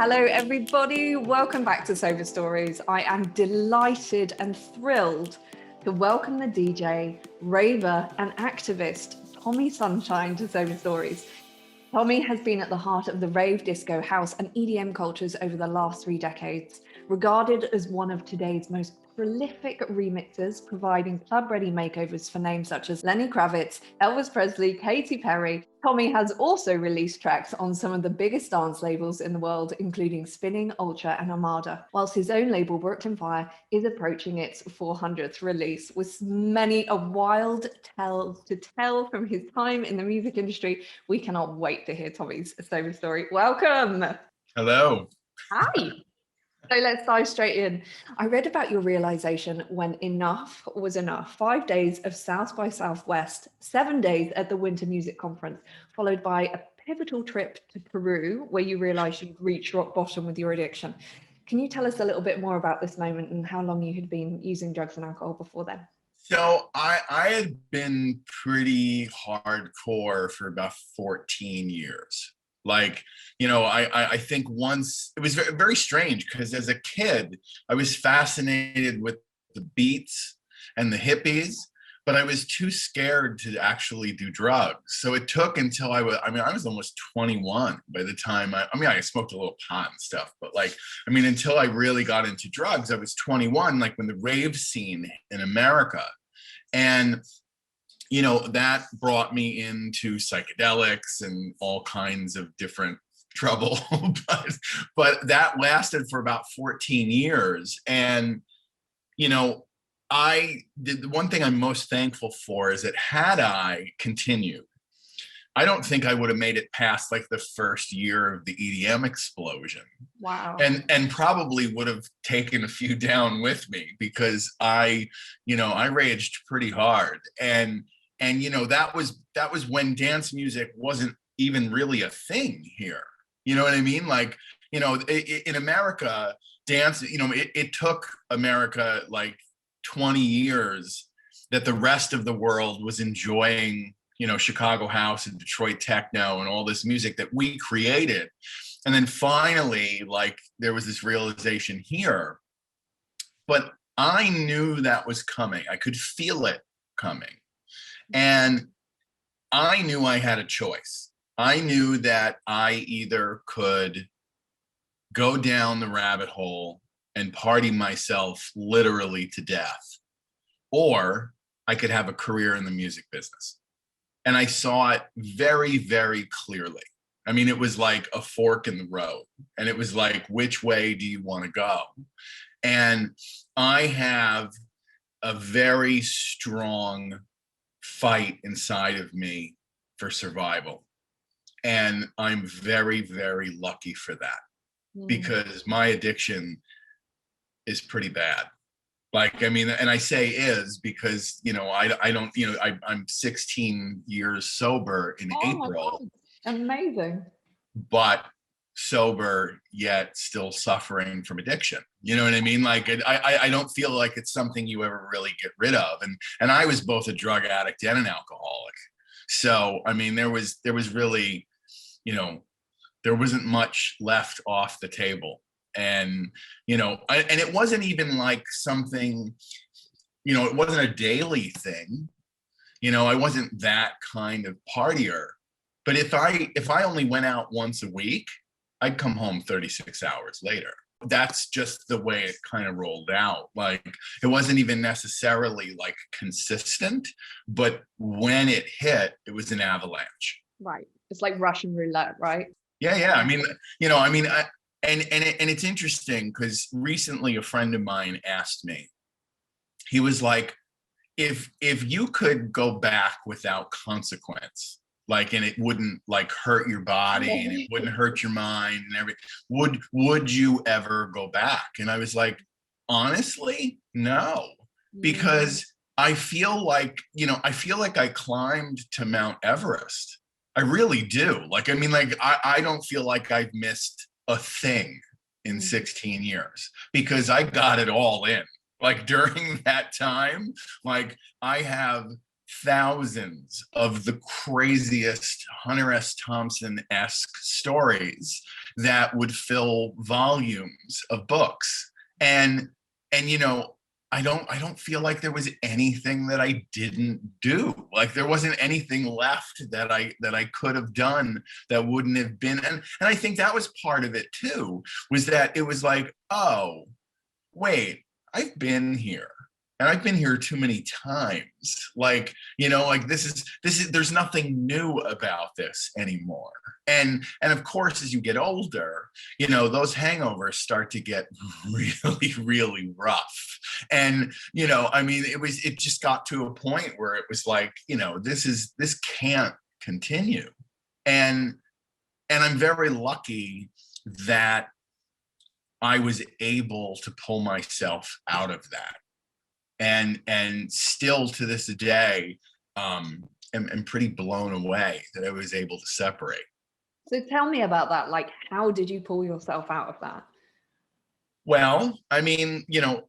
Hello, everybody. Welcome back to Sober Stories. I am delighted and thrilled to welcome the DJ, raver, and activist, Tommie Sunshine, to Sober Stories. Tommie has been at the heart of the rave, disco, house, and EDM cultures over the last 3 decades. Regarded as one of today's most prolific remixers, providing club-ready makeovers for names such as Lenny Kravitz, Elvis Presley, Katy Perry, Tommie has also released tracks on some of the biggest dance labels in the world, including Spinning, Ultra, and Armada, whilst his own label, Brooklyn Fire, is approaching its 400th release, with many a wild tale to tell from his time in the music industry. We cannot wait to hear Tommie's sober story. Welcome. Hello. Hi. So let's dive straight in. I read about your realization when enough was enough. 5 days of South by Southwest, 7 days at the Winter Music Conference, followed by a pivotal trip to Peru, where you realized you'd reached rock bottom with your addiction. Can you tell us a little bit more about this moment and how long you had been using drugs and alcohol before then? So I had been pretty hardcore for about 14 years. I think once, it was very, very strange because as a kid, I was fascinated with the beats and the hippies, but I was too scared to actually do drugs. So it took until I was almost 21 by the time I smoked a little pot and stuff, but until I really got into drugs, I was 21, like when the rave scene in America. And that brought me into psychedelics and all kinds of different trouble, but that lasted for about 14 years. And, I did the one thing I'm most thankful for is that had I continued, I don't think I would have made it past like the first year of the EDM explosion. Wow. And probably would have taken a few down with me because I raged pretty hard. And that was when dance music wasn't even really a thing here. You know what I mean? In America, dance, it took America like 20 years that the rest of the world was enjoying, Chicago house and Detroit techno and all this music that we created. And then finally, there was this realization here, but I knew that was coming. I could feel it coming. And I knew I had a choice. I knew that I either could go down the rabbit hole and party myself literally to death, or I could have a career in the music business. And I saw it very, very clearly. I mean, it was like a fork in the road. And it was like, which way do you want to go? And I have a very strong fight inside of me for survival. And I'm very, very lucky for that because my addiction is pretty bad. And I say is because, I'm 16 years sober in April. Amazing. But sober yet still suffering from addiction. You know what I mean? I don't feel like it's something you ever really get rid of. And I was both a drug addict and an alcoholic. So, there was really, there wasn't much left off the table. And, and it wasn't even like something, it wasn't a daily thing. I wasn't that kind of partier. But if I only went out once a week, I'd come home 36 hours later. That's just the way it kind of rolled out. It wasn't even necessarily consistent, but when it hit, it was an avalanche. Right. It's like Russian roulette, right? Yeah. And it's interesting because recently a friend of mine asked me, he was like, if you could go back without consequence, and it wouldn't hurt your body and it wouldn't hurt your mind and everything, would you ever go back? And I was like, honestly, no, because I feel like I climbed to Mount Everest. I really do. I don't feel like I've missed a thing in 16 years because I got it all in. During that time, I have thousands of the craziest Hunter S. Thompson-esque stories that would fill volumes of books. And you know, I don't feel like there was anything that I didn't do. Like there wasn't anything left that I could have done that wouldn't have been. And I think that was part of it too, was that it was like, oh, wait, I've been here. And I've been here too many times. Like, you know, like this is there's nothing new about this anymore. And of course, as you get older, you know, those hangovers start to get really, really rough. And, you know, I mean, it just got to a point where it was like, you know, this can't continue. And I'm very lucky that I was able to pull myself out of that. And still to this day, am pretty blown away that I was able to separate. So tell me about that. Like, how did you pull yourself out of that? Well, I mean, you know,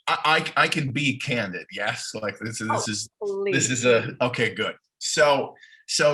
I can be candid. Yes, like this is a okay, good. So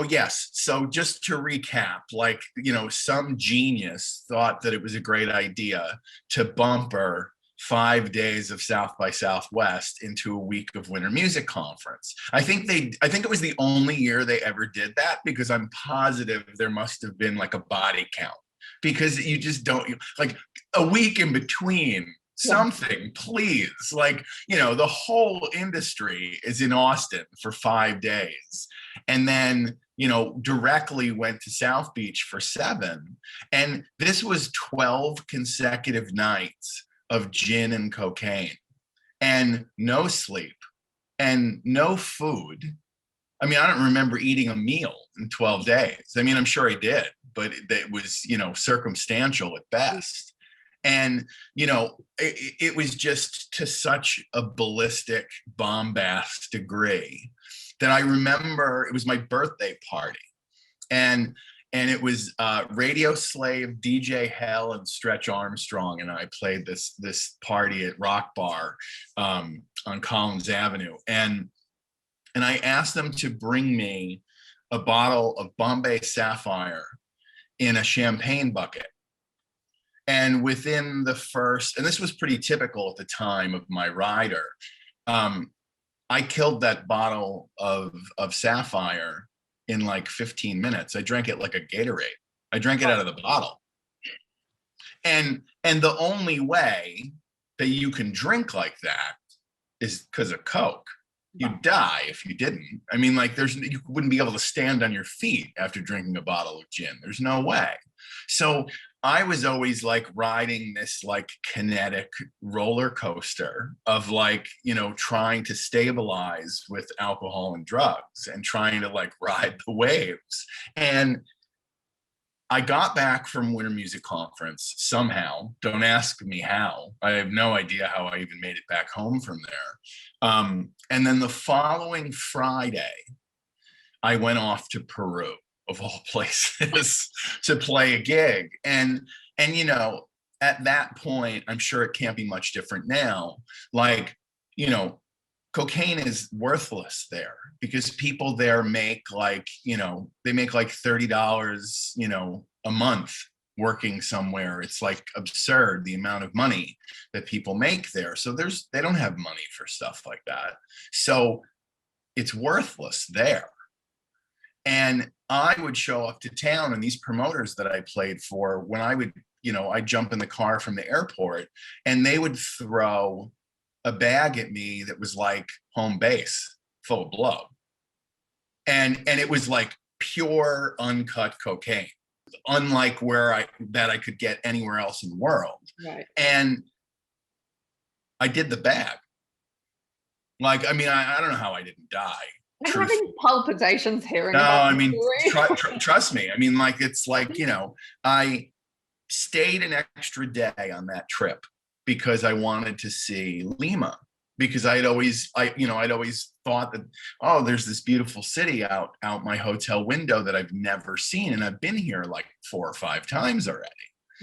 yes. So just to recap, like, you know, some genius thought that it was a great idea to bumper 5 days of South by Southwest into a week of Winter Music Conference. I think it was the only year they ever did that, because I'm positive there must have been like a body count, because you just don't, like, a week in between something, please. Like, you know, the whole industry is in Austin for 5 days, and then, you know, directly went to South Beach for 7. And this was 12 consecutive nights of gin and cocaine, and no sleep and no food. I mean, I don't remember eating a meal in 12 days. I mean, I'm sure I did, but it was, you know, circumstantial at best. And, you know, it was just to such a ballistic bombast degree that I remember it was my birthday party. And it was Radio Slave, DJ Hell, and Stretch Armstrong, and I played this party at Rock Bar on Collins Avenue, and I asked them to bring me a bottle of Bombay Sapphire in a champagne bucket. And within the first, and this was pretty typical at the time of my rider, I killed that bottle of Sapphire in like 15 minutes. I drank it like a Gatorade. I drank it out of the bottle. And the only way that you can drink like that is because of Coke. You'd die if you didn't. I mean, like, you wouldn't be able to stand on your feet after drinking a bottle of gin. There's no way. So I was always like riding this like kinetic roller coaster of like, you know, trying to stabilize with alcohol and drugs and trying to like ride the waves. And I got back from Winter Music Conference somehow. Don't ask me how. I have no idea how I even made it back home from there. And then the following Friday, I went off to Peru, of all places, to play a gig. And you know, at that point, I'm sure it can't be much different now. Like, you know, cocaine is worthless there because people there make like, you know, they make like $30, you know, a month working somewhere. It's like absurd the amount of money that people make there. So they don't have money for stuff like that. So it's worthless there. And I would show up to town, and these promoters that I played for, when I would, you know, I'd jump in the car from the airport and they would throw a bag at me that was like home base full of blow. And it was like pure uncut cocaine, unlike that I could get anywhere else in the world. Right. And I did the bag. Like, I mean, I don't know how I didn't die. I'm having palpitations hearing No, about I mean, trust me. I mean, like, it's like, you know, I stayed an extra day on that trip because I wanted to see Lima, because I'd always thought that, oh, there's this beautiful city out my hotel window that I've never seen. And I've been here like 4 or 5 times already.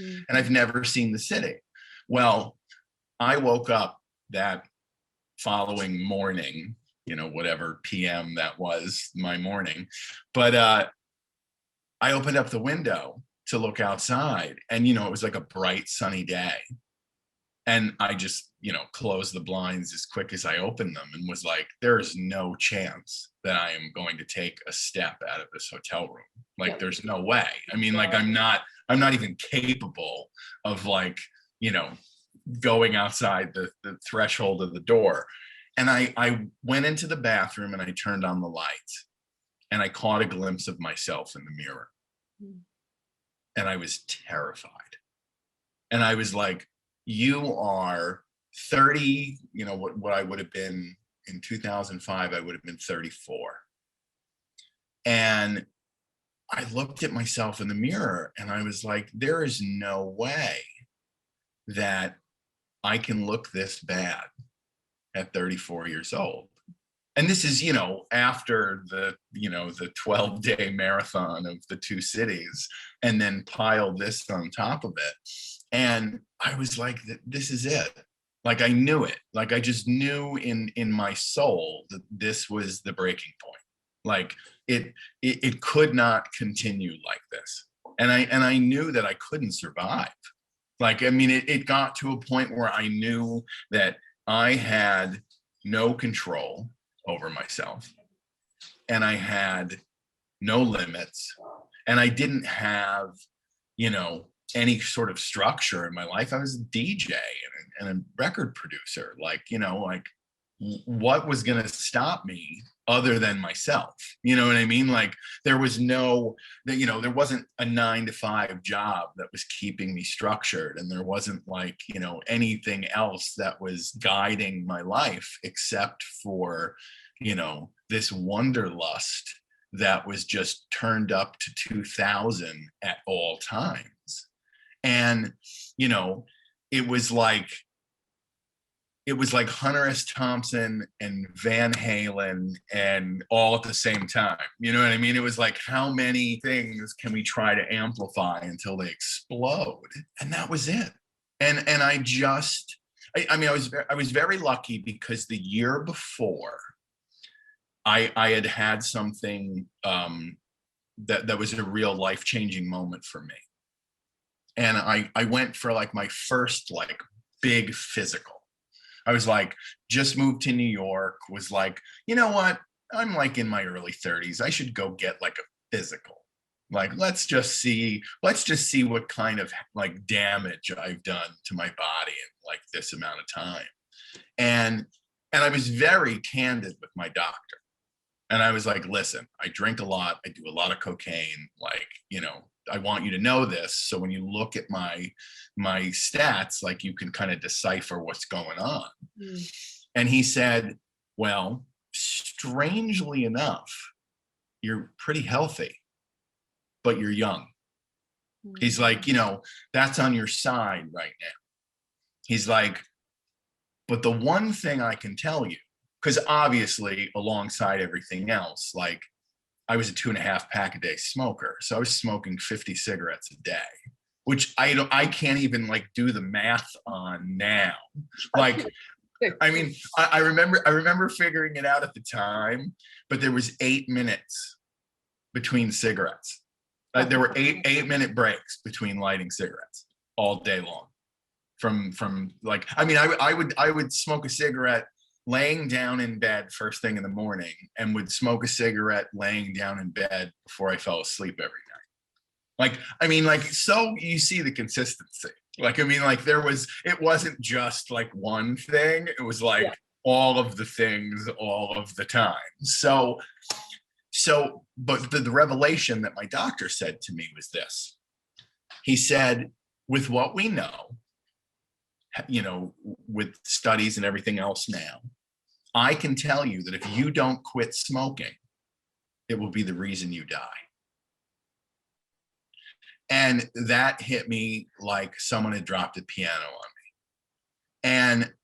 Mm-hmm. And I've never seen the city. Well, I woke up that following morning whatever PM that was my morning. But I opened up the window to look outside, and it was like a bright sunny day. And I just, closed the blinds as quick as I opened them and was like, there is no chance that I am going to take a step out of this hotel room. Like, there's no way. I mean, like, I'm not even capable of going outside the threshold of the door. And I went into the bathroom and I turned on the lights, and I caught a glimpse of myself in the mirror. And I was terrified. And I was like, you are 30, what I would have been in 2005, I would have been 34. And I looked at myself in the mirror and I was like, there is no way that I can look this bad at 34 years old. And this is, after the 12-day marathon of the two cities, and then pile this on top of it. And I was like, this is it. Like, I knew it. Like, I just knew in my soul that this was the breaking point. Like, it could not continue like this. And I knew that I couldn't survive. Like, I mean, it got to a point where I knew that I had no control over myself, and I had no limits, and I didn't have, any sort of structure in my life. I was a DJ and a record producer. Like, what was going to stop me other than myself? You know what I mean? Like, there was there wasn't a 9-to-5 job that was keeping me structured. And there wasn't anything else that was guiding my life except for, this wanderlust that was just turned up to 2000 at all times. And, it was like Hunter S. Thompson and Van Halen and all at the same time. You know what I mean? It was like, how many things can we try to amplify until they explode? And that was it. And I was very lucky, because the year before I had something that was a real life-changing moment for me. And I went for my first big physical. I was just moved to New York, was like, you know what? I'm in my early 30s. I should go get a physical. Let's just see what kind of damage I've done to my body in this amount of time. And I was very candid with my doctor. And I was like, listen, I drink a lot. I do a lot of cocaine. I want you to know this. So when you look at my stats, you can kind of decipher what's going on. And he said, well, strangely enough, you're pretty healthy, but you're young. He's like, that's on your side right now. He's like, but the one thing I can tell you, because obviously alongside everything else, I was a 2.5 pack a day smoker. So I was smoking 50 cigarettes a day, which I can't even do the math on now. I mean, I remember figuring it out at the time, but there was 8 minutes between cigarettes. There were 8-minute breaks between lighting cigarettes all day long. I would smoke a cigarette laying down in bed first thing in the morning, and would smoke a cigarette laying down in bed before I fell asleep every night. So you see the consistency. It wasn't just one thing. It was all of the things all of the time. But the revelation that my doctor said to me was this. He said, with what we know, with studies and everything else now, I can tell you that if you don't quit smoking, it will be the reason you die. And that hit me like someone had dropped a piano on me. And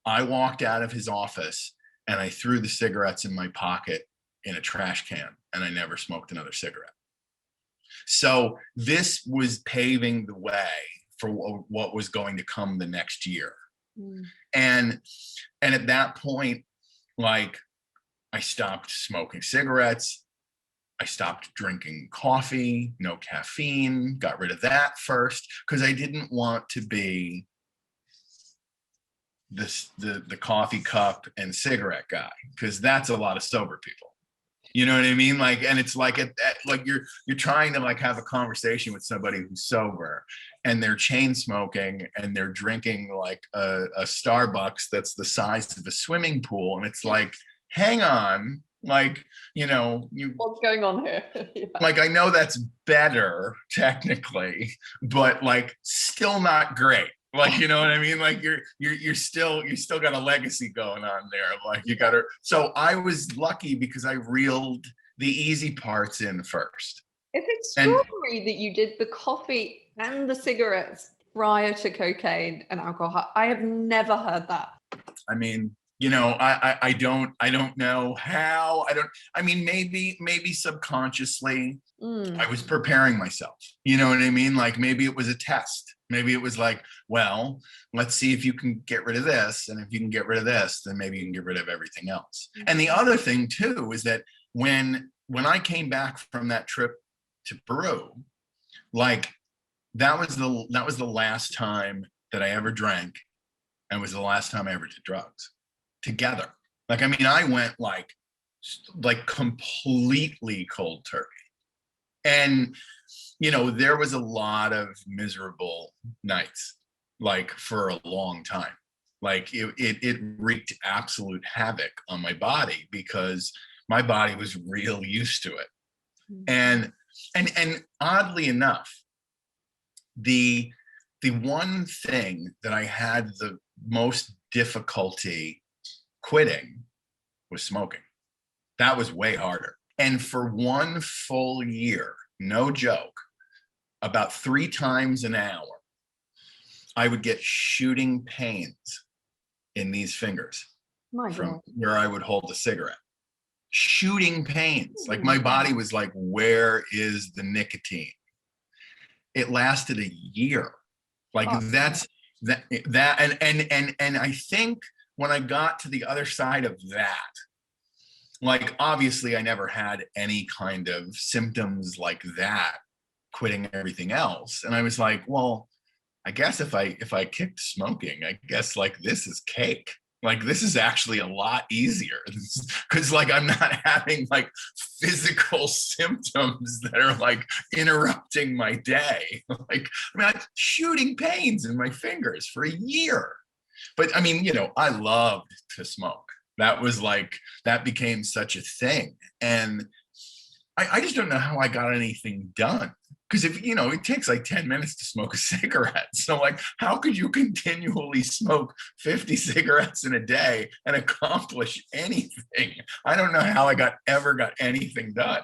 I walked out of his office and I threw the cigarettes in my pocket in a trash can, and I never smoked another cigarette. So this was paving the way for what was going to come the next year. And at that point, I stopped smoking cigarettes. I stopped drinking coffee, no caffeine, got rid of that first, because I didn't want to be the coffee cup and cigarette guy, because that's a lot of sober people. You know what I mean? Like, and it's like like you're trying to like have a conversation with somebody who's sober, and they're chain smoking and they're drinking like a Starbucks that's the size of a swimming pool, and it's like, hang on, like, What's going on here? Yeah. like, I know that's better technically, but like still not great. Like, you know what I mean? Like you're still got a legacy going on there. Like you gotta, so I was lucky because I reeled the easy parts in first. It's And extraordinary that you did the coffee and the cigarettes prior to cocaine and alcohol. I have never heard that. I mean, I don't know how. I mean, maybe subconsciously I was preparing myself. You know what I mean? Like maybe it was a test. Maybe it was like, well, let's see if you can get rid of this. And if you can get rid of this, then maybe you can get rid of everything else. And the other thing too is that when I came back from that trip to Peru, like that was the last time that I ever drank, and was the last time I ever did drugs together. Like, I mean, I went like completely cold turkey. And, there was a lot of miserable nights, like for a long time. Like it wreaked absolute havoc on my body because my body was real used to it. And oddly enough, the one thing that I had the most difficulty quitting was smoking. That was way harder. And for one full year, no joke, about 3 times an hour, I would get shooting pains in these fingers from where I would hold a cigarette. Shooting pains. Like my body was like, where is the nicotine? It lasted a year. Like that's that. And I think when I got to the other side of that, like obviously I never had any kind of symptoms like that, quitting everything else. And I was like, well, I guess if I kicked smoking, I guess like this is cake. Like this is actually a lot easier because like I'm not having like physical symptoms that are like interrupting my day. Like, I mean, I'm shooting pains in my fingers for a year. But I mean, I loved to smoke. That was like, that became such a thing. And I just don't know how I got anything done. Because if, it takes like 10 minutes to smoke a cigarette. So like, how could you continually smoke 50 cigarettes in a day and accomplish anything? I don't know how I ever got anything done.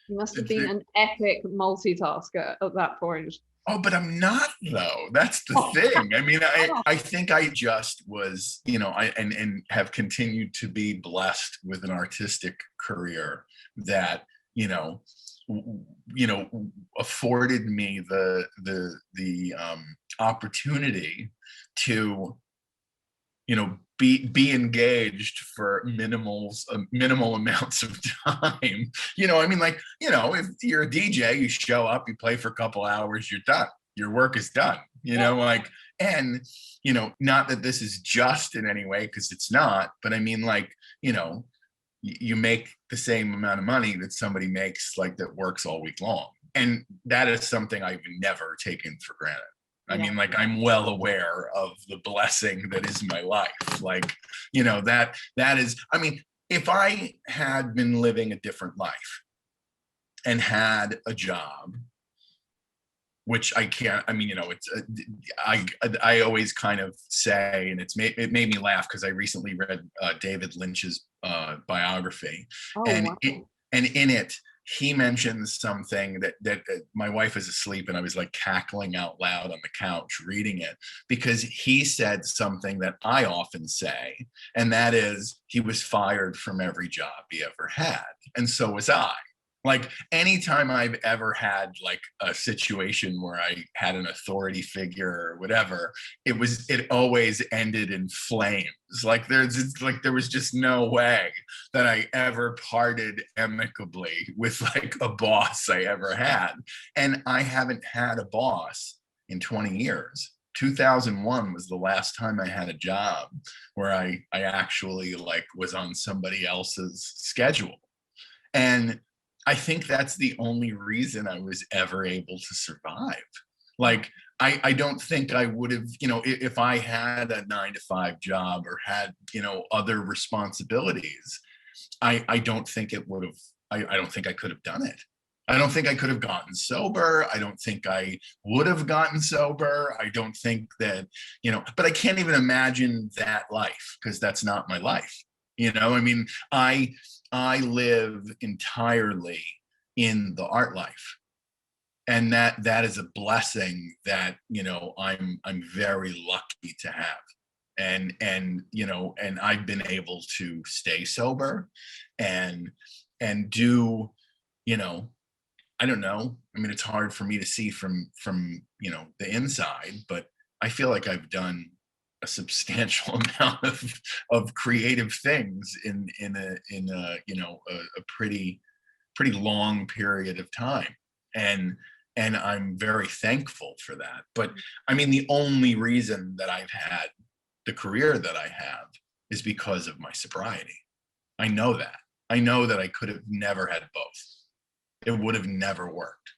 You must have been an epic multitasker at that point. Oh, but I'm not though. That's the thing. I mean, I think I just was, and have continued to be blessed with an artistic career that, afforded me the opportunity to, be engaged for minimal amounts of time. I mean, like, if you're a DJ, you show up, you play for a couple hours, you're done. Your work is done, like, and, not that this is just in any way, because it's not, but I mean, like, you make the same amount of money that somebody makes like that works all week long. And that is something I've never taken for granted. I mean, like, I'm well aware of the blessing that is my life. Like, that is, I mean, if I had been living a different life and had a job, which I can't, I mean, it's, I always kind of say, and it made me laugh because I recently read David Lynch's biography. And in it, he mentions something that my wife is asleep and I was like cackling out loud on the couch reading it, because he said something that I often say, and that is he was fired from every job he ever had. And so was I. Like anytime I've ever had like a situation where I had an authority figure or whatever, it always ended in flames. Like there was just no way that I ever parted amicably with like a boss I ever had. And I haven't had a boss in 20 years. 2001 was the last time I had a job where I actually like was on somebody else's schedule. And I think that's the only reason I was ever able to survive. Like, I don't think I would have, if I had a 9 to 5 job or had, other responsibilities, I don't think it would have, I don't think I could have done it. I don't think I could have gotten sober. I don't think I would have gotten sober. I don't think that, but I can't even imagine that life because that's not my life. I mean, I live entirely in the art life, and that is a blessing that I'm very lucky to have, and I've been able to stay sober, and do I don't know. I mean, it's hard for me to see from the inside, but I feel like I've done a substantial amount of creative things in a pretty long period of time, and I'm very thankful for that. But I mean, the only reason that I've had the career that I have is because of my sobriety. I know that. I know that I could have never had both. It would have never worked.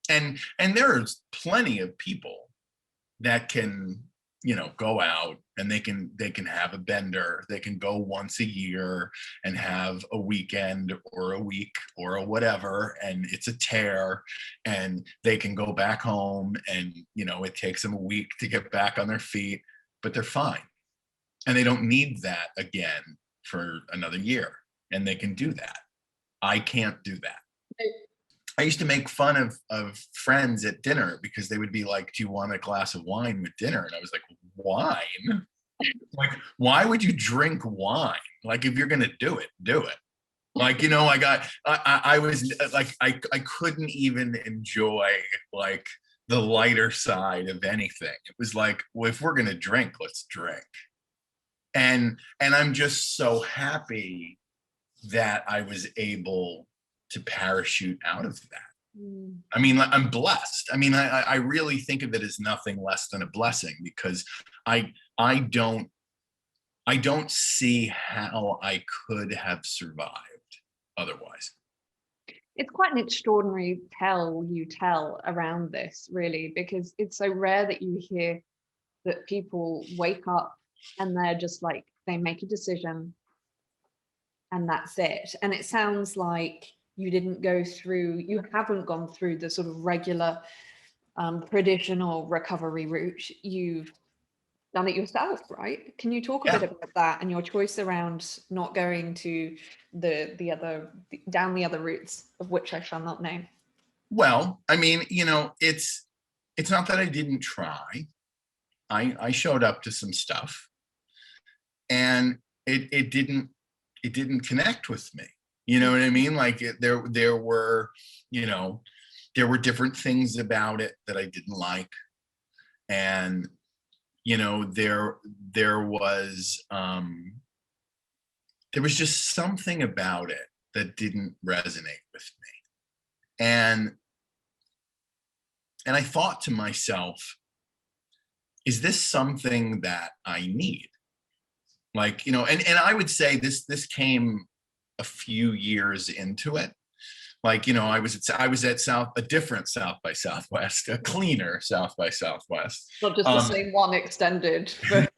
And there's plenty of people that can go out and they can have a bender. They can go once a year and have a weekend or a week or a whatever, and it's a tear, and they can go back home, and it takes them a week to get back on their feet, but they're fine, and they don't need that again for another year, and they can do that. I can't do that. I used to make fun of friends at dinner because they would be like, "Do you want a glass of wine with dinner?" And I was like, "Wine? Like, why would you drink wine? Like, if you're gonna do it, do it." Like, I was like, I couldn't even enjoy like the lighter side of anything. It was like, well, if we're gonna drink, let's drink. And I'm just so happy that I was able to parachute out of that. I mean, I'm blessed. I mean, I really think of it as nothing less than a blessing, because I don't see how I could have survived otherwise. It's quite an extraordinary tale you tell around this, really, because it's so rare that you hear that people wake up and they're just like, they make a decision and that's it. And it sounds like you haven't gone through the sort of regular traditional recovery route. You've done it yourself, right? Can you talk a bit about that and your choice around not going to down the other routes, of which I shall not name? Well, I mean, it's not that I didn't try. I showed up to some stuff, and it didn't connect with me. You know what I mean? Like there were different things about it that I didn't like, and there was just something about it that didn't resonate with me, and I thought to myself, is this something that I need? Like, and I would say this came a few years into it. Like, I was at a different South by Southwest, a cleaner South by Southwest. Not just the same one extended. But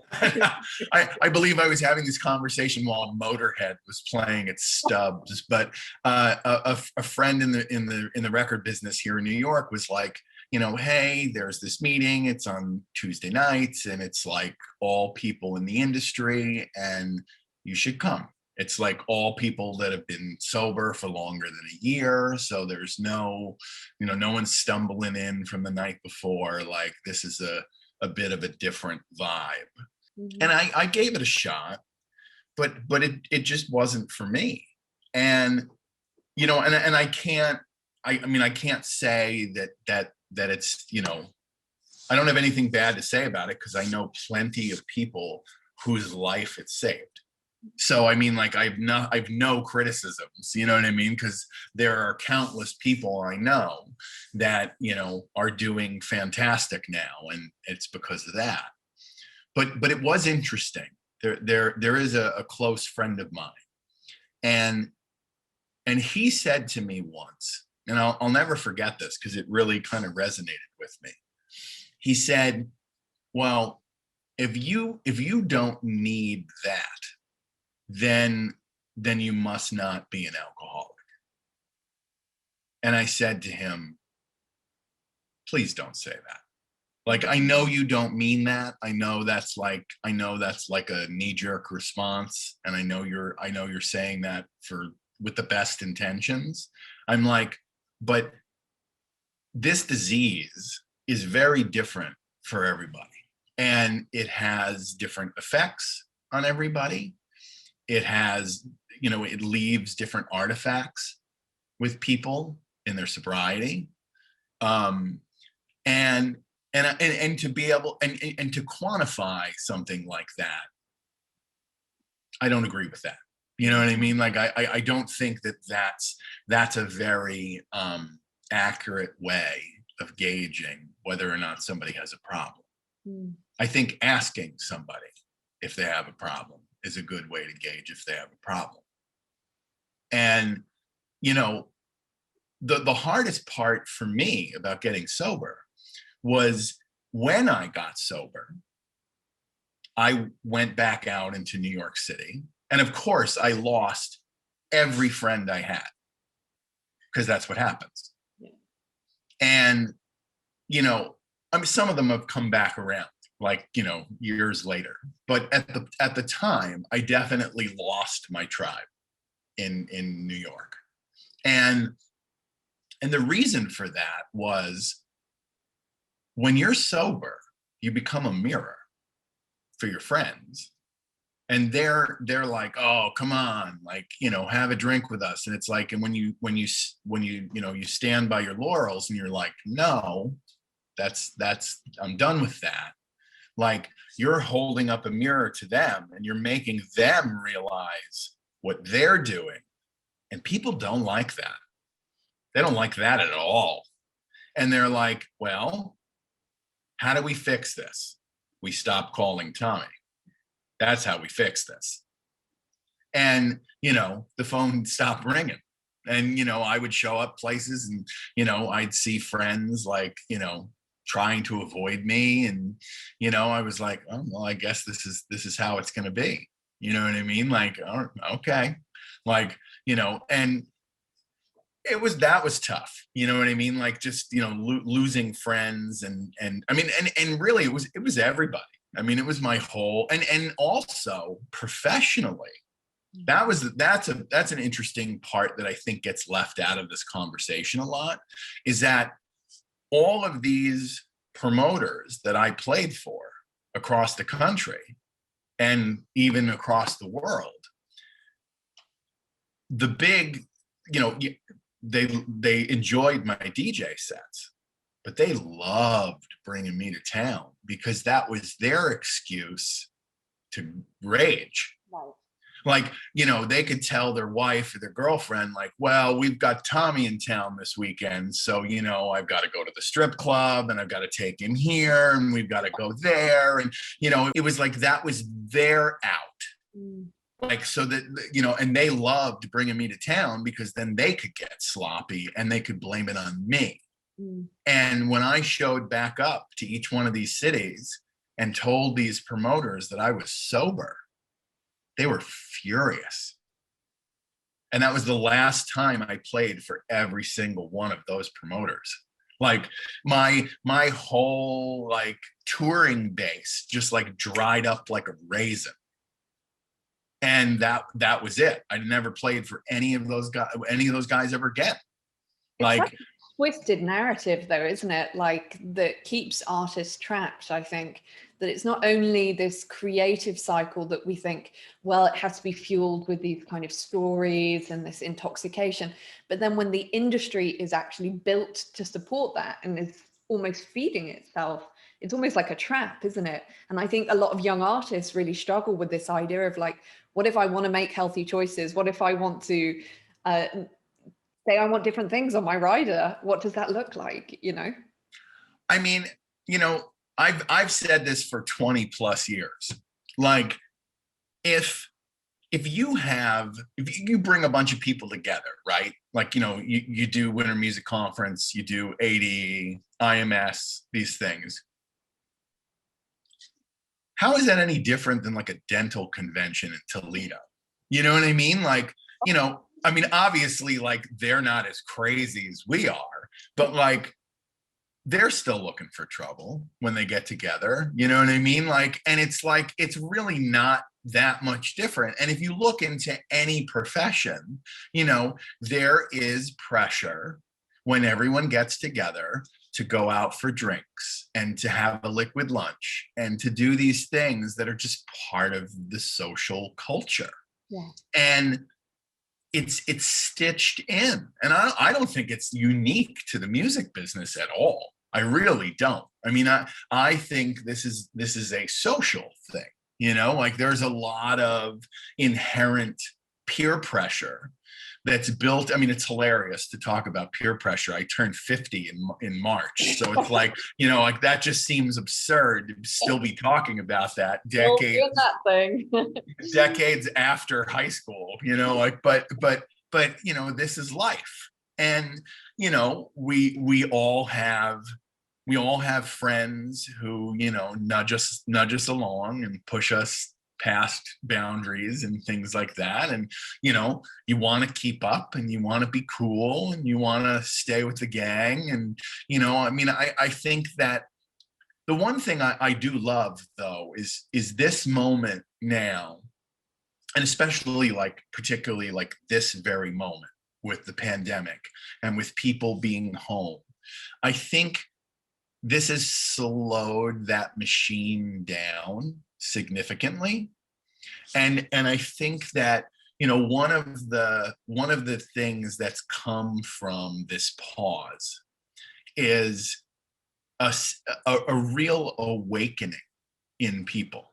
I believe I was having this conversation while Motorhead was playing at Stubbs, but a friend in the record business here in New York was like, hey, there's this meeting. It's on Tuesday nights, and it's like all people in the industry, and you should come. It's like all people that have been sober for longer than a year. So there's no one's stumbling in from the night before. Like, this is a bit of a different vibe. Mm-hmm. And I gave it a shot, but it just wasn't for me. And you know, and I can't, I mean, I can't say that it's, you know, I don't have anything bad to say about it because I know plenty of people whose life it saved. So I mean, like I've no criticisms, you know what I mean? Because there are countless people I know that, you know, are doing fantastic now, and it's because of that. But it was interesting. There is a close friend of mine, and he said to me once, and I'll never forget this because it really kind of resonated with me. He said, well, if you don't need that, then you must not be an alcoholic. And I said to him, please don't say that. Like, I know you don't mean that. I know that's like a knee-jerk response. And I know you're saying that with the best intentions. I'm like, but this disease is very different for everybody. And it has different effects on everybody. It has, you know, it leaves different artifacts with people in their sobriety. And to be able and to quantify something like that, I don't agree with that. You know what I mean? Like I don't think that that's a very accurate way of gauging whether or not somebody has a problem. I think asking somebody if they have a problem is a good way to gauge if they have a problem. And, you know, the hardest part for me about getting sober was when I got sober, I went back out into New York City. And of course, I lost every friend I had because that's what happens. Yeah. And, you know, I mean, some of them have come back around, like, you know, years later. But at the time, I definitely lost my tribe in New York. And the reason for that was when you're sober, you become a mirror for your friends. And they're like, oh, come on, like, you know, have a drink with us. And it's like, and when you stand by your laurels and you're like, no, that's I'm done with that. Like, you're holding up a mirror to them and you're making them realize what they're doing. And people don't like that. They don't like that at all. And they're like, well, how do we fix this? We stop calling Tommie. That's how we fix this. And, you know, the phone stopped ringing. And, you know, I would show up places and, you know, I'd see friends like, you know, trying to avoid me. And, you know, I was like, oh, well, I guess this is how it's going to be. You know what I mean? Like, oh, okay. Like, you know, and that was tough. You know what I mean? Like, just, you know, losing friends and I mean, and really it was everybody. I mean, it was my whole, and also professionally, that's an interesting part that I think gets left out of this conversation a lot, is that all of these promoters that I played for across the country and even across the world, the big, you know, they enjoyed my DJ sets, but they loved bringing me to town because that was their excuse to rage. Right. Like, you know, they could tell their wife or their girlfriend, like, well, we've got Tommie in town this weekend. So, you know, I've got to go to the strip club and I've got to take him here and we've got to go there. And, you know, it was like, that was their out. Like, so that, you know, and they loved bringing me to town because then they could get sloppy and they could blame it on me. And when I showed back up to each one of these cities and told these promoters that I was sober, they were furious. And that was the last time I played for every single one of those promoters. Like, my whole like touring base just like dried up like a raisin. And that was it. I never played for any of those guys ever again. Like, twisted narrative though, isn't it? Like that keeps artists trapped, I think. That it's not only this creative cycle that we think, well, it has to be fueled with these kind of stories and this intoxication, but then when the industry is actually built to support that and is almost feeding itself, it's almost like a trap, isn't it? And I think a lot of young artists really struggle with this idea of like, what if I want to make healthy choices? What if I want to uh, say I want different things on my rider? What does that look like, you know? I mean, you know, I've said this for 20 plus years. Like, if you bring a bunch of people together, right? Like, you know, you do Winter Music Conference, you do 80, IMS, these things. How is that any different than like a dental convention in Toledo? You know what I mean? Like, you know, I mean, obviously, like, they're not as crazy as we are, but like, they're still looking for trouble when they get together. You know what I mean? Like, and it's like, it's really not that much different. And if you look into any profession, you know, there is pressure when everyone gets together to go out for drinks and to have a liquid lunch and to do these things that are just part of the social culture. Yeah. And it's stitched in, and I don't think it's unique to the music business at all. I really don't. I mean, I think this is a social thing, you know, like there's a lot of inherent peer pressure that's built. I mean, it's hilarious to talk about peer pressure. I turned 50 in March, so it's like, you know, like that just seems absurd to still be talking about that decades after high school, you know, like, but you know, this is life. And you know, we all have friends who, you know, nudge us along and push us past boundaries and things like that. And you know, you want to keep up and you want to be cool and you want to stay with the gang. And you know, I mean, I think that the one thing I do love though is this moment now, and especially like particularly like this very moment with the pandemic and with people being home. I think this has slowed that machine down significantly. And I think that, you know, one of the things that's come from this pause is a real awakening in people.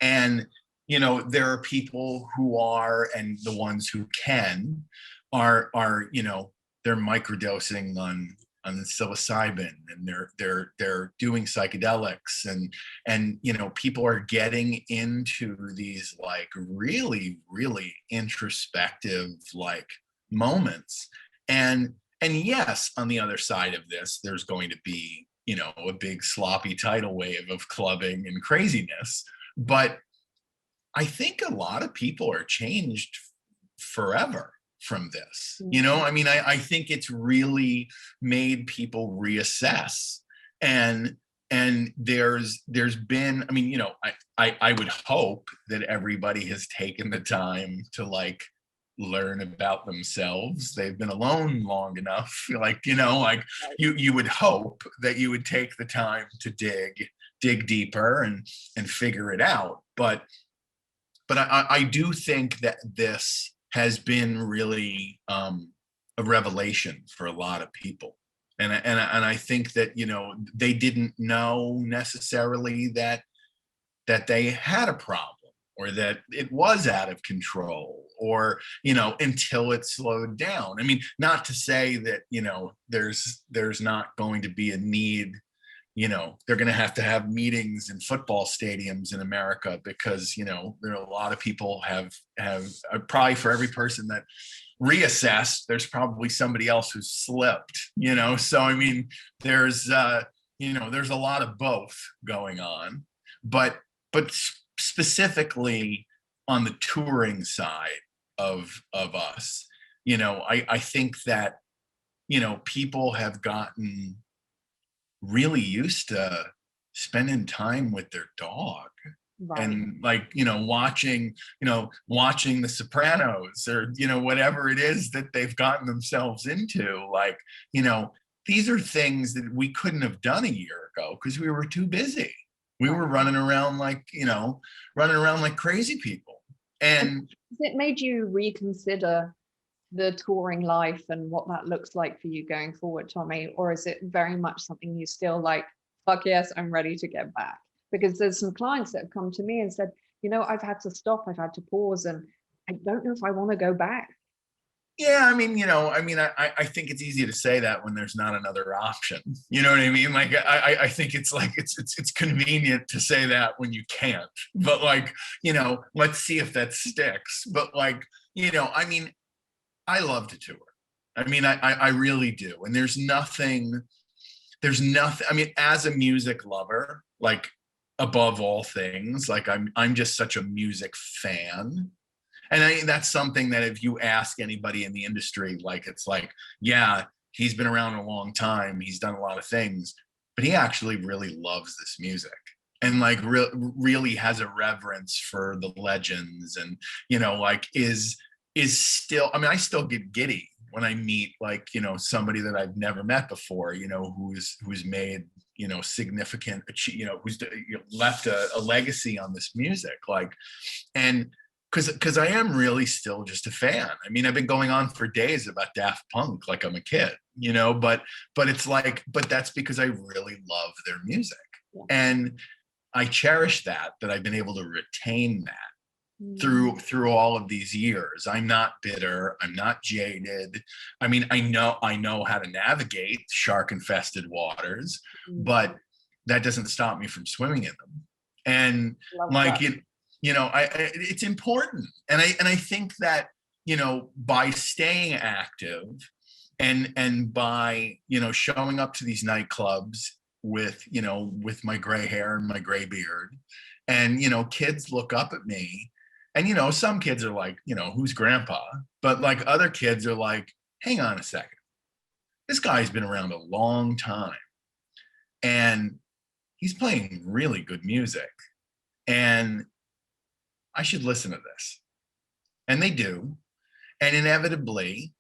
And you know, there are people who are, and the ones who can are, you know, they're microdosing on psilocybin, and they're doing psychedelics, and you know, people are getting into these like really introspective like moments. And yes, on the other side of this, there's going to be, you know, a big sloppy tidal wave of clubbing and craziness. But I think a lot of people are changed forever from this. You know, I mean, I think it's really made people reassess. And there's been, I mean, you know, I would hope that everybody has taken the time to like learn about themselves. They've been alone long enough, like, you know, like you would hope that you would take the time to dig deeper and figure it out. But I do think that this has been really a revelation for a lot of people. And I think that, you know, they didn't know necessarily that they had a problem, or that it was out of control, or, you know, until it slowed down. I mean, not to say that, you know, there's not going to be a need. You know, they're going to have meetings in football stadiums in America, because, you know, there are a lot of people have probably, for every person that reassessed, there's probably somebody else who's slipped, you know. So I mean, there's you know, there's a lot of both going on. But specifically on the touring side of us, you know, I think that, you know, people have gotten really used to spending time with their dog. Right. and like, watching The Sopranos, or whatever it is that they've gotten themselves into. Like, these are things that we couldn't have done a year ago because we were too busy. We Right. were running around like crazy people. And Has it made you reconsider the touring life and what that looks like for you going forward, Tommie? Or is it very much something you still like, fuck yes, I'm ready to get back? Because there's some clients that have come to me and said, I've had to stop, I've had to pause, and I don't know if I want to go back. yeah, I think it's easy to say that when there's not another option. You know what I mean? Like, I think it's like, it's convenient to say that when you can't, but like, let's see if that sticks. But like, I love to tour. I really do. And there's nothing, as a music lover, like, above all things, like, I'm just such a music fan. And that's something that if you ask anybody in the industry, like, it's like, yeah, he's been around a long time, he's done a lot of things, but he actually really loves this music, and like really has a reverence for the legends, and like is still, I still get giddy when I meet, like, somebody that I've never met before, who's made, significant, who's left a legacy on this music. Like, and because I am really still just a fan. I've been going on for days about Daft Punk like I'm a kid, but it's like, but that's because I really love their music. And I cherish that I've been able to retain that through all of these years. I'm not bitter, I'm not jaded. I know how to navigate shark infested waters, but that doesn't stop me from swimming in them. And Love like that. it's important. And I think that, by staying active and by, showing up to these nightclubs with my gray hair and my gray beard, and, kids look up at me, and, some kids are like, who's grandpa? But like other kids are like, hang on a second. This guy's been around a long time, and he's playing really good music, and I should listen to this. And they do. And inevitably,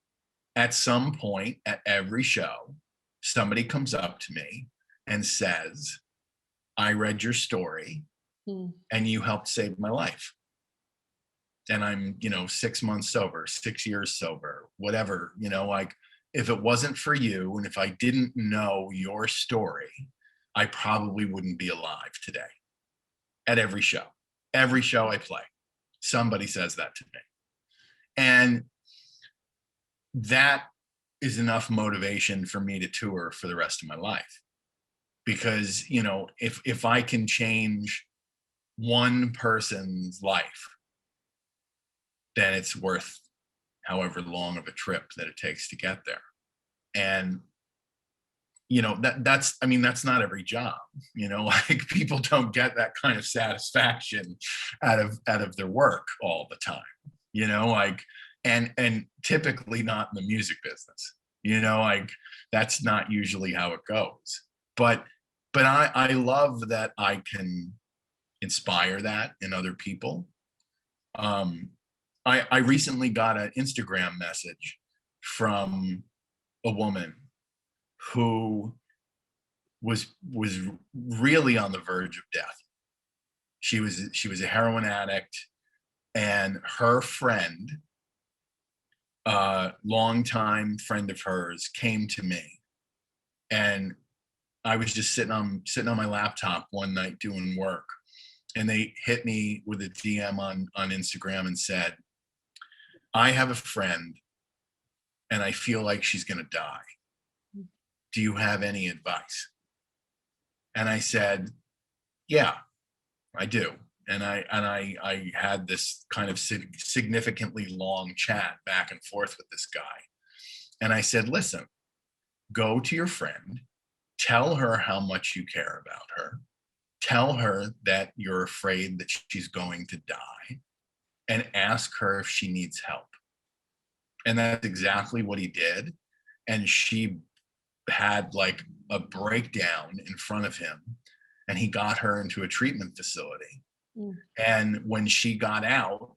at some point at every show, somebody comes up to me and says, I read your story and you helped save my life. And I'm, 6 months sober, 6 years sober, whatever, like, if it wasn't for you and if I didn't know your story, I probably wouldn't be alive today. At every show I play, somebody says that to me. And that is enough motivation for me to tour for the rest of my life. Because, if I can change one person's life, then it's worth however long of a trip that it takes to get there. And that's not every job, like, people don't get that kind of satisfaction out of their work all the time, like, and typically not in the music business, like, that's not usually how it goes. But I love that I can inspire that in other people. I recently got an Instagram message from a woman who was really on the verge of death. She was a heroin addict, and her friend, longtime friend of hers, came to me, and I was just sitting on my laptop one night doing work, and they hit me with a DM on Instagram and said, I have a friend and I feel like she's going to die. Do you have any advice? And I said, yeah, I do. And I had this kind of significantly long chat back and forth with this guy. And I said, listen, go to your friend, tell her how much you care about her, tell her that you're afraid that she's going to die, and ask her if she needs help. And that's exactly what he did. And she had like a breakdown in front of him, and he got her into a treatment facility. Mm. And when she got out,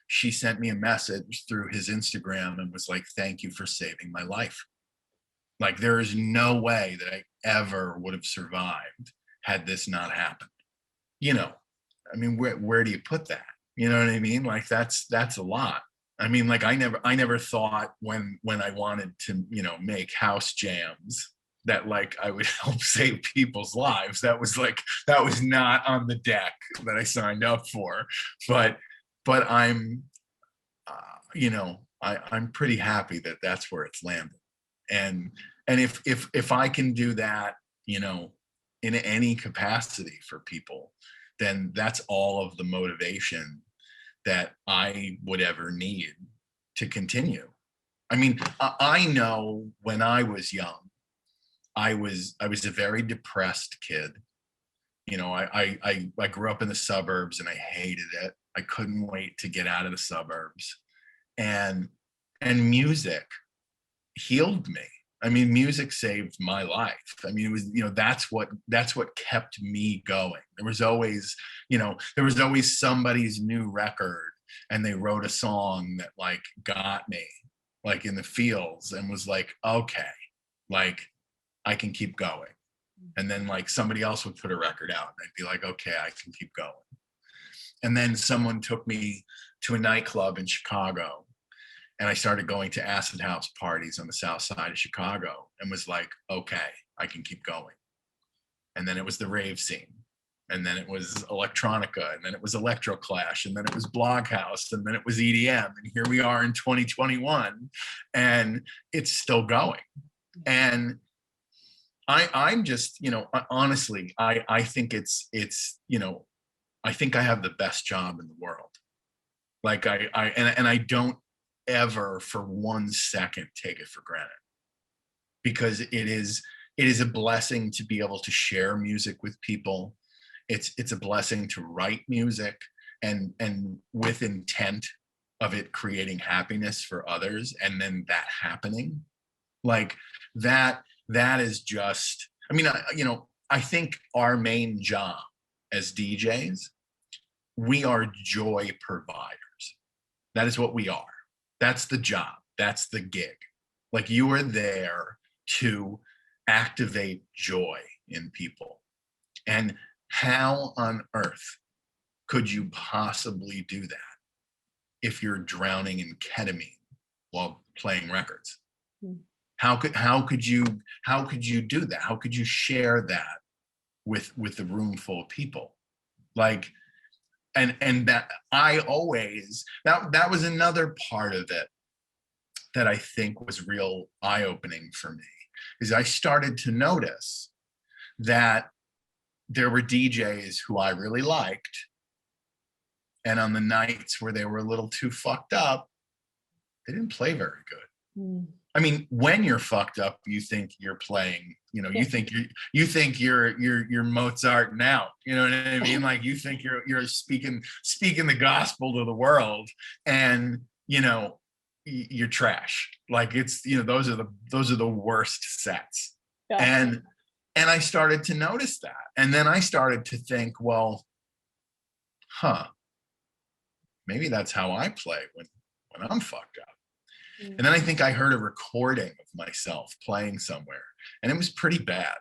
she sent me a message through his Instagram and was like, thank you for saving my life. Like, there is no way that I ever would have survived had this not happened. You know, I mean, where do you put that? You know what I mean? Like, that's a lot. I mean, like, I never thought when I wanted to, you know, make house jams that like I would help save people's lives. That was not on the deck that I signed up for. But I'm, you know, I'm pretty happy that that's where it's landed. And if I can do that, you know, in any capacity for people, then that's all of the motivation that I would ever need to continue. I mean, I know when I was young, I was a very depressed kid. You know, I grew up in the suburbs and I hated it. I couldn't wait to get out of the suburbs. And music healed me. I mean, music saved my life. I mean, it was, you know, that's what kept me going. There was always somebody's new record and they wrote a song that like got me like in the feels and was like, okay, like I can keep going. And then like somebody else would put a record out and I'd be like, okay, I can keep going. And then someone took me to a nightclub in Chicago and I started going to acid house parties on the south side of Chicago and was like, okay, I can keep going. And then it was the rave scene. And then it was electronica. And then it was electroclash. And then it was Bloghouse. And then it was EDM. And here we are in 2021. And it's still going. And I'm just, you know, honestly, I think it's, you know, I think I have the best job in the world. Like I don't ever for 1 second take it for granted, because it is a blessing to be able to share music with people. It's a blessing to write music and with intent of it creating happiness for others, and then that happening like that is just, I mean, you know, I think our main job as DJs, we are joy providers. That is what we are. That's the job. That's the gig. Like, you are there to activate joy in people. And how on earth could you possibly do that if you're drowning in ketamine while playing records? Mm. How could you do that? How could you share that with a room full of people? Like, and that I always, that was another part of it that I think was real eye-opening for me, is I started to notice that there were DJs who I really liked, and on the nights where they were a little too fucked up, they didn't play very good. Mm. I mean, when you're fucked up, you think you're playing, you know, you think you're Mozart now, you know what I mean? Like, you think you're speaking the gospel to the world, and, you know, you're trash. Like, it's, you know, those are the worst sets. Yeah. And I started to notice that. And then I started to think, well, maybe that's how I play when I'm fucked up. And then I think I heard a recording of myself playing somewhere, and it was pretty bad.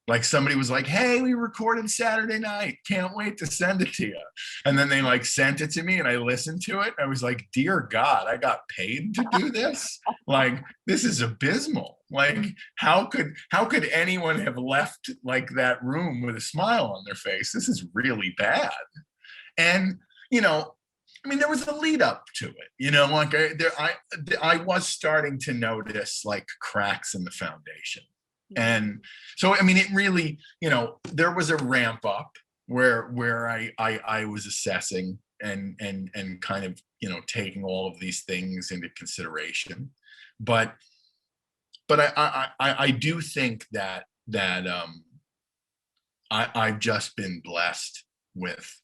Like, somebody was like, hey, we recorded Saturday night. Can't wait to send it to you. And then they like sent it to me and I listened to it. I was like, dear God, I got paid to do this? Like, this is abysmal. Like, how could anyone have left like that room with a smile on their face? This is really bad. And, you know, I mean, there was a lead up to it, you know, like I was starting to notice like cracks in the foundation. And so, I mean, it really, you know, there was a ramp up where I was assessing and kind of, you know, taking all of these things into consideration. But I do think that I've just been blessed with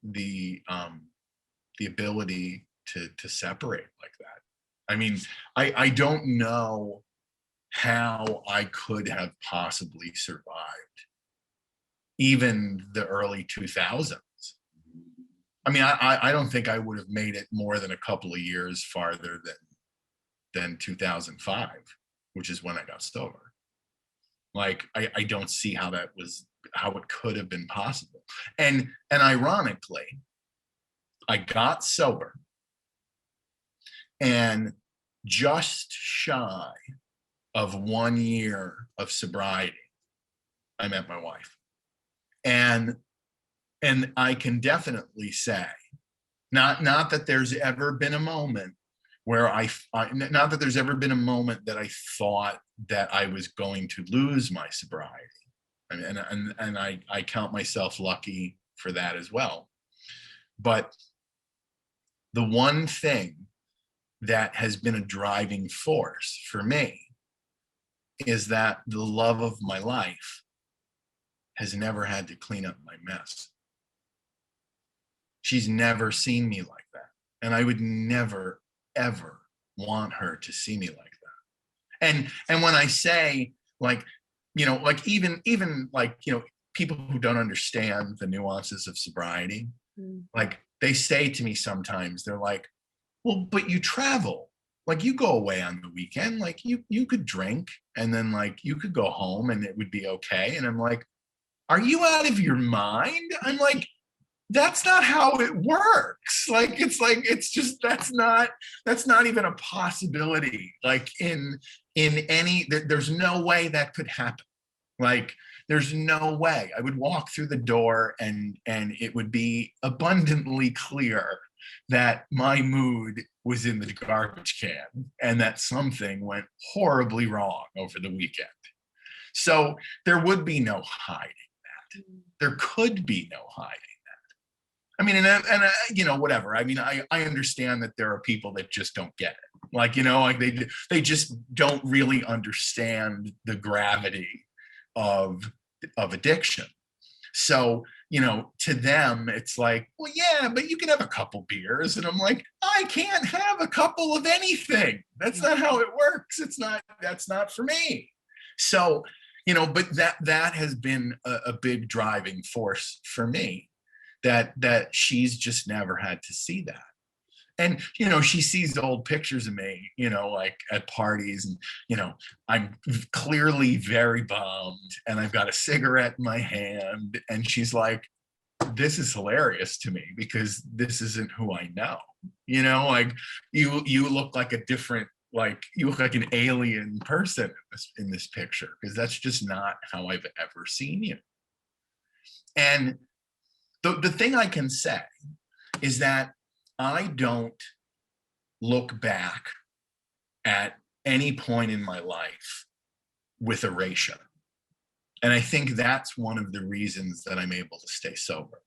the ability to separate like that. I mean, I don't know how I could have possibly survived even the early 2000s I mean, I don't think I would have made it more than a couple of years farther than 2005, which is when I got sober. Like, I don't see how it could have been possible. And ironically, I got sober, and just shy of 1 year of sobriety, I met my wife. And I can definitely say, not that there's ever been a moment where not that there's ever been a moment that I thought that I was going to lose my sobriety. And I count myself lucky for that as well. But the one thing that has been a driving force for me is that the love of my life has never had to clean up my mess. She's never seen me like that. And I would never, ever want her to see me like that. And when I say, like, you know, like even like, you know, people who don't understand the nuances of sobriety, like they say to me sometimes, they're like, well, but you travel, like you go away on the weekend, like you could drink and then like you could go home and it would be okay. And I'm like, are you out of your mind? I'm like, that's not how it works. It's just, that's not even a possibility. Like in any, there's no way that could happen. Like, there's no way. I would walk through the door and it would be abundantly clear that my mood was in the garbage can and that something went horribly wrong over the weekend. So there would be no hiding that. There could be no hiding. I mean, and you know, whatever. I mean, I understand that there are people that just don't get it. Like, you know, like they just don't really understand the gravity of addiction. So, you know, to them, it's like, well, yeah, but you can have a couple beers. And I'm like, I can't have a couple of anything. That's not how it works. That's not for me. So, you know, but that has been a big driving force for me. That she's just never had to see that. And, you know, she sees old pictures of me, you know, like at parties, and, you know, I'm clearly very bummed and I've got a cigarette in my hand. And she's like, this is hilarious to me because this isn't who I know. You know, like you look like a different, like you look like an alien person in this picture, because that's just not how I've ever seen you. And the thing I can say is that I don't look back at any point in my life with erasure. And I think that's one of the reasons that I'm able to stay sober.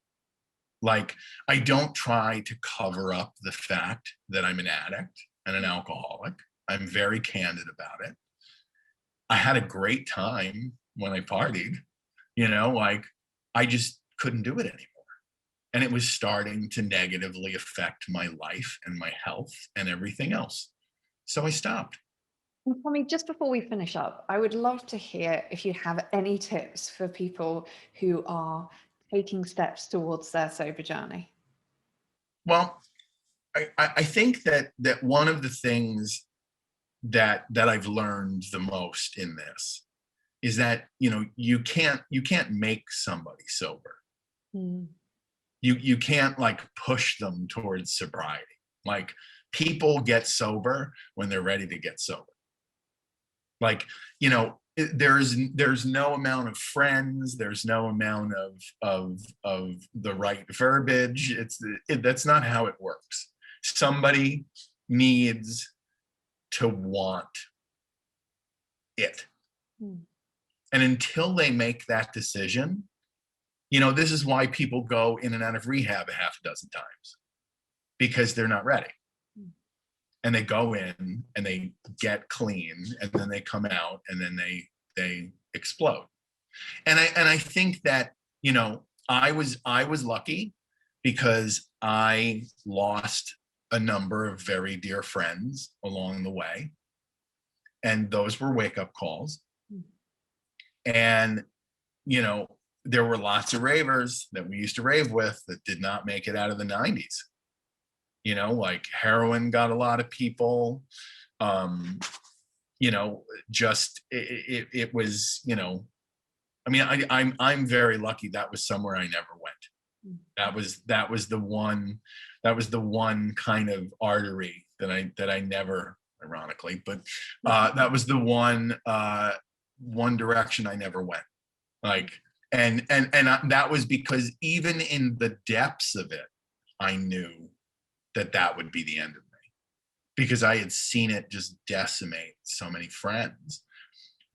Like, I don't try to cover up the fact that I'm an addict and an alcoholic. I'm very candid about it. I had a great time when I partied, you know, like I just couldn't do it anymore. And it was starting to negatively affect my life and my health and everything else. So I stopped. And Tommie, just before we finish up, I would love to hear if you have any tips for people who are taking steps towards their sober journey. Well, I think that one of the things that I've learned the most in this is that, you know, you can't make somebody sober. You can't like push them towards sobriety. Like, people get sober when they're ready to get sober. Like, you know, there's no amount of friends, there's no amount of the right verbiage. That's not how it works. Somebody needs to want it. And until they make that decision, you know, this is why people go in and out of rehab a half a dozen times, because they're not ready. And they go in and they get clean, and then they come out and then they explode. And I think that, you know, I was lucky because I lost a number of very dear friends along the way. And those were wake-up calls. And, you know, there were lots of ravers that we used to rave with that did not make it out of the 90s. You know, like heroin got a lot of people. You know, just it was, you know, I mean, I'm very lucky that was somewhere I never went. That was the one kind of artery that I never, ironically, but that was the one direction I never went. Like, that was because even in the depths of it, I knew that would be the end of me, because I had seen it just decimate so many friends.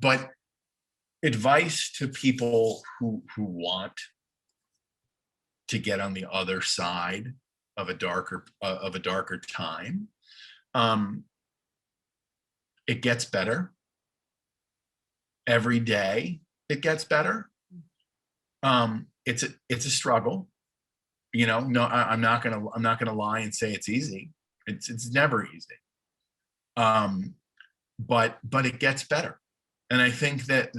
But advice to people who want to get on the other side of a darker time, it gets better every day. It gets better. It's a struggle. You know, no, I'm not gonna lie and say it's easy. It's never easy. But it gets better, and I think that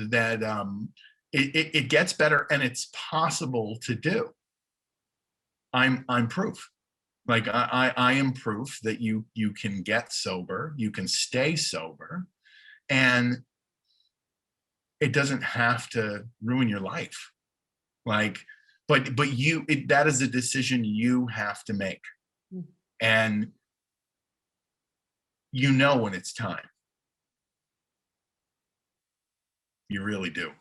it gets better, and it's possible to do. I'm proof. Like I am proof that you can get sober, you can stay sober, and it doesn't have to ruin your life. Like, but that is a decision you have to make, and you know when it's time. You really do.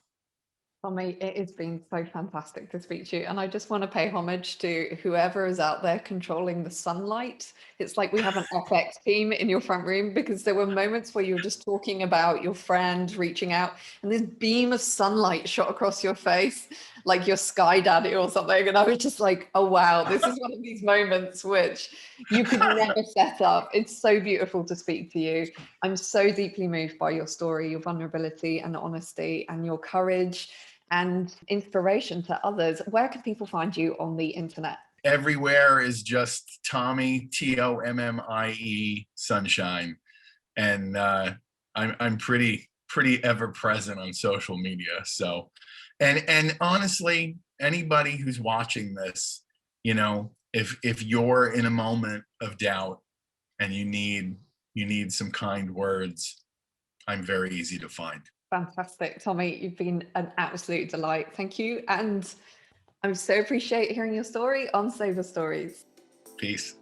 Tommie, it has been so fantastic to speak to you. And I just want to pay homage to whoever is out there controlling the sunlight. It's like we have an FX team in your front room, because there were moments where you were just talking about your friend reaching out and this beam of sunlight shot across your face, like you're Sky Daddy or something. And I was just like, oh, wow, this is one of these moments which you could never set up. It's so beautiful to speak to you. I'm so deeply moved by your story, your vulnerability and honesty, and your courage and inspiration to others. Where can people find you on the internet? Everywhere is just Tommie, Tommie Sunshine, and I'm pretty ever present on social media. So, and honestly, anybody who's watching this, you know, if you're in a moment of doubt and you need some kind words, I'm very easy to find. Fantastic. Tommie, you've been an absolute delight. Thank you. And I so appreciate hearing your story on Sober Stories. Peace.